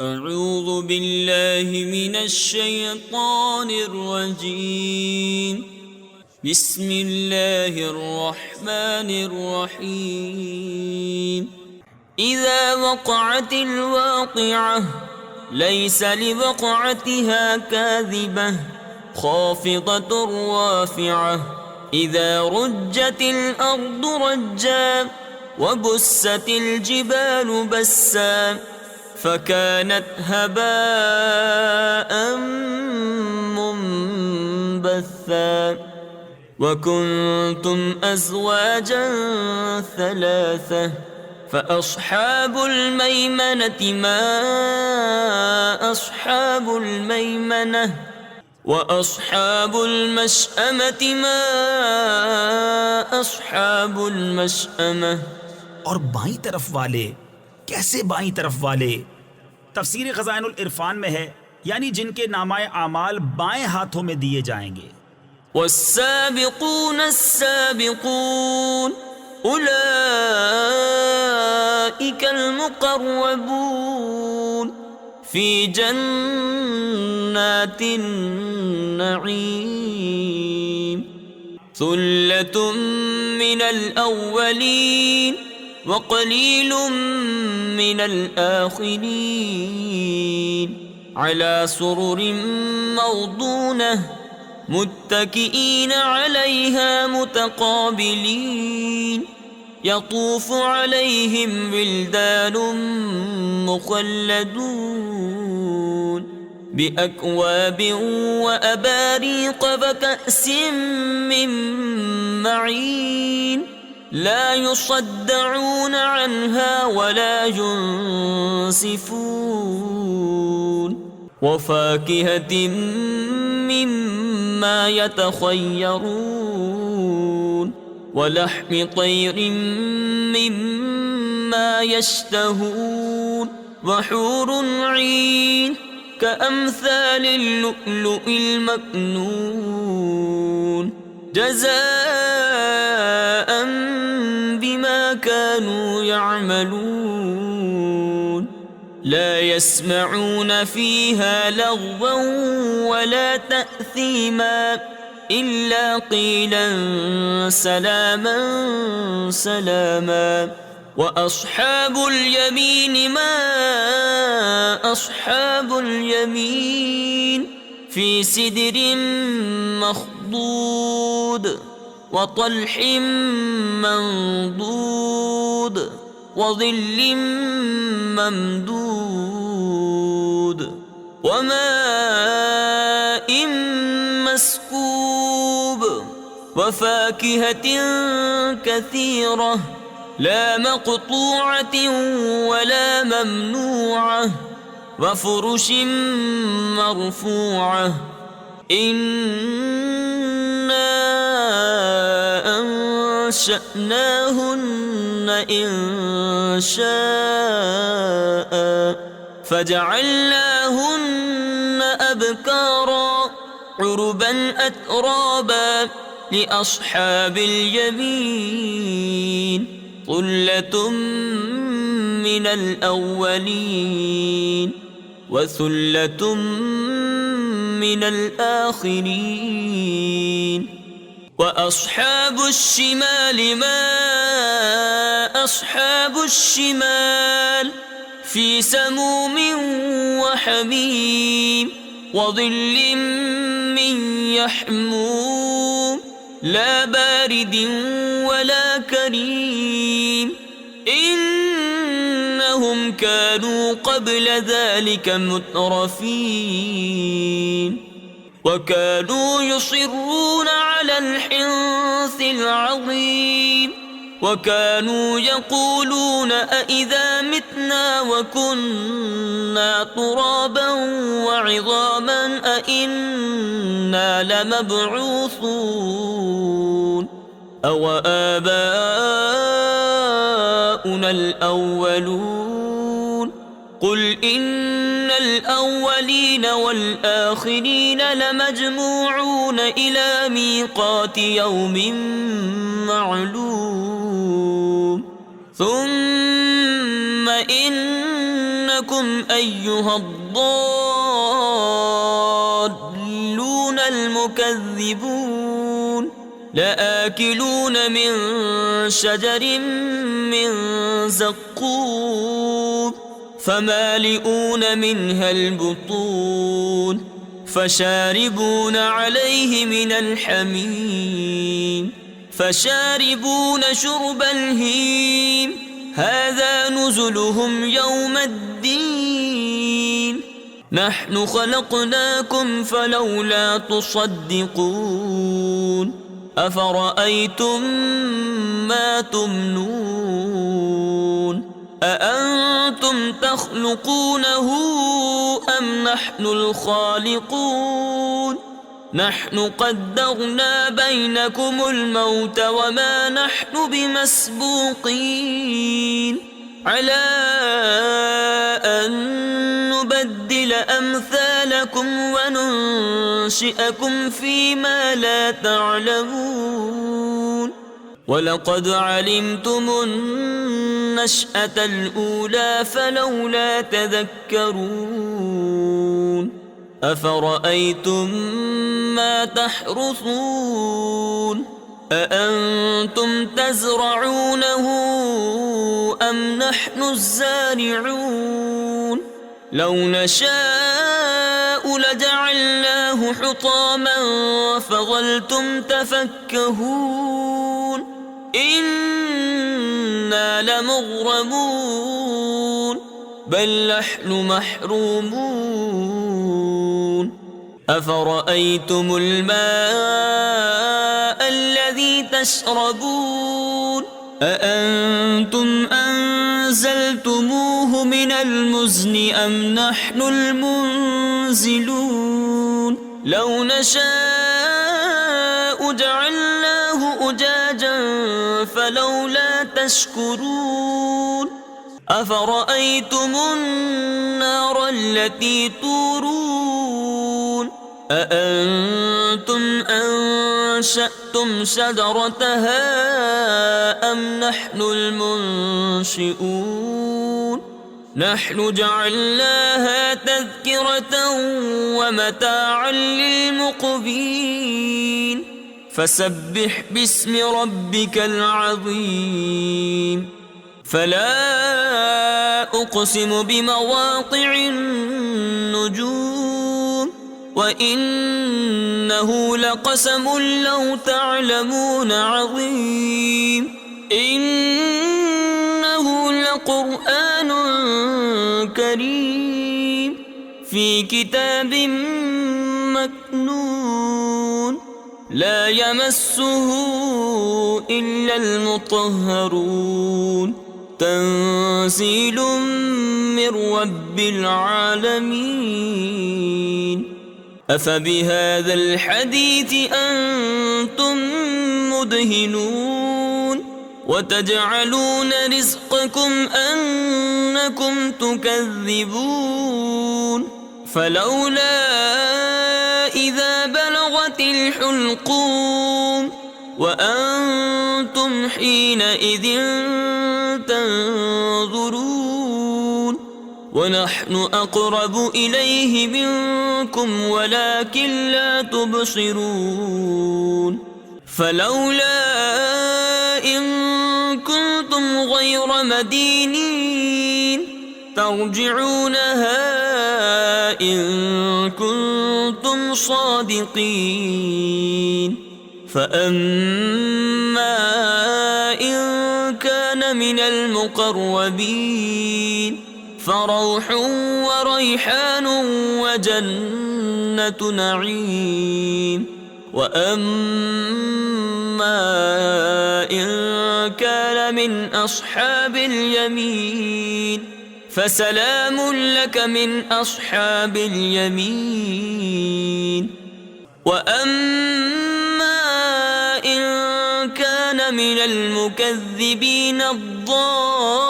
أعوذ بالله من الشيطان الرجيم. بسم الله الرحمن الرحيم. إذا وقعت الواقعة ليس لوقعتها كاذبة خافضة رافعة. إذا رجت الأرض رجا وبست الجبال بسا فكانت هباء منبثا. وكنتم أزواجا ثلاثة فأصحاب الميمنة ما أصحاب الميمنة وأصحاب المشأمة ما أصحاب المشأمة. और बाईं तरफ वाले कैसे बाईं तरफ वाले? तफसीर ख़ज़ाइनुल इरफान में है, यानी जिनके नामाए आमाल बाएं हाथों में दिए जाएंगे। वस्साबिकून अस्साबिकून उलाइकल मुक़र्रबून फ़ी जन्नातिन नईम सुल्लतुम मिनल अव्वलीन वक़लील मिनल आखिरीन अला सुरुर मौदूनह मुत्तकिईन अलैहा मुतक़ाबिलीन यतूफ़ु अलैहिम विल्दानुम मुख़ल्लदून बिअक्वाब व अबारीक़ व कअसिम मिन मईन ला युصدعون عنها ولا ينصفون وفاكهة مما يتخيرون ولحم طير مما يشتهون وحور عين كأمثال اللؤلؤ المكنون جزاء بما كانوا يعملون لا يسمعون فيها لغوا ولا تأثيما إلا قيلا سلاما سلاما. وأصحاب اليمين ما أصحاب اليمين في سدر مخضود وطلح منضود وظل ممدود وماء مسكوب وفاكهة كثيرة لا مقطوعة ولا ممنوعة وفرش مرفوعة. إنا أنشأناهن إنشاء فجعلناهن أبكارا عربا أترابا لأصحاب اليمين ثلة من الأولين وثلة من الآخرين. وأصحاب الشمال ما أصحاب الشمال في سموم وحميم وظل من يحموم لا بارد ولا كريم إنهم كانوا قبل ذلك مترفين وكانوا يصرون على الحنث العظيم وكانوا يقولون أإذا متنا وكنا ترابا وعظاما أإنا لمبعوثون أو آباؤنا الأولون قل إن الأولين والآخرين لمجموعون إلى ميقات يوم معلوم ثم إنكم أنتم أيها الضالون المكذبون لآكلون من شجر من زقوم فمالئون منها البطون فشاربون عليه من الحميم فشاربون شرب الهيم هذا نزلهم يوم الدين نحن خلقناكم فلولا تصدقون أفرأيتم ما تمنون أأنتم تخلقونه أم نحن الخالقون نحن قدرنا بينكم الموت وما نحن بمسبوقين على أن نبدل أمثالكم وننشئكم فيما لا تعلمون ولقد علمتم النشأة الأولى فلولا تذكرون أفرأيتم ما تحرثون أأنتم تزرعونه أم نحن الزارعون لو نشاء لجعلناه حطاما فظلتم تفكهون إنا لمغرمون بل نحن محرومون أفرأيتم الماء الذي تشربون أأنتم أنزلتموه من المزن أم نحن المنزلون لو نشاء جعلناه أجاجا فلولا تشكرون أفرأيتم النار التي تورون أأنتم أنشأتم شجرتها أم نحن المنشئون نحن جعلناها تذكرة ومتاعا للمقوين فسبح باسم ربك العظيم فلا أقسم بمواقع النجوم وإنه لقسم لو تعلمون عظيم إنه لقرآن كريم في كتاب مكنون لا يمسه إلا المطهرون تنزيل من رب العالمين أفبهذا الحديث أنتم مدهنون وتجعلون رزقكم أنكم تكذبون فلولا إذا بلغت الحلقوم وأنتم حينئذ تنظرون ونحن أقرب إليه منكم ولكن لا تبصرون فلولا إن كنتم غير مدينين ترجعونها إن كنتم صادقين فأما إن كان من المقربين فروح وريحان وجنة نعيم وأما إن كان من أصحاب اليمين فسلام لك من أصحاب اليمين وأما إن كان من المكذبين الضالين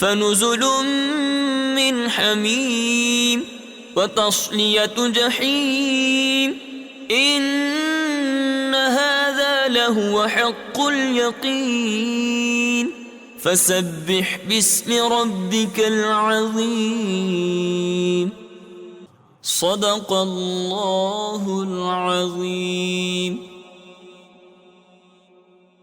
فنزل من حميم وتصلية جحيم إن هذا لهو حق اليقين فسبح باسم ربك العظيم صدق الله العظيم.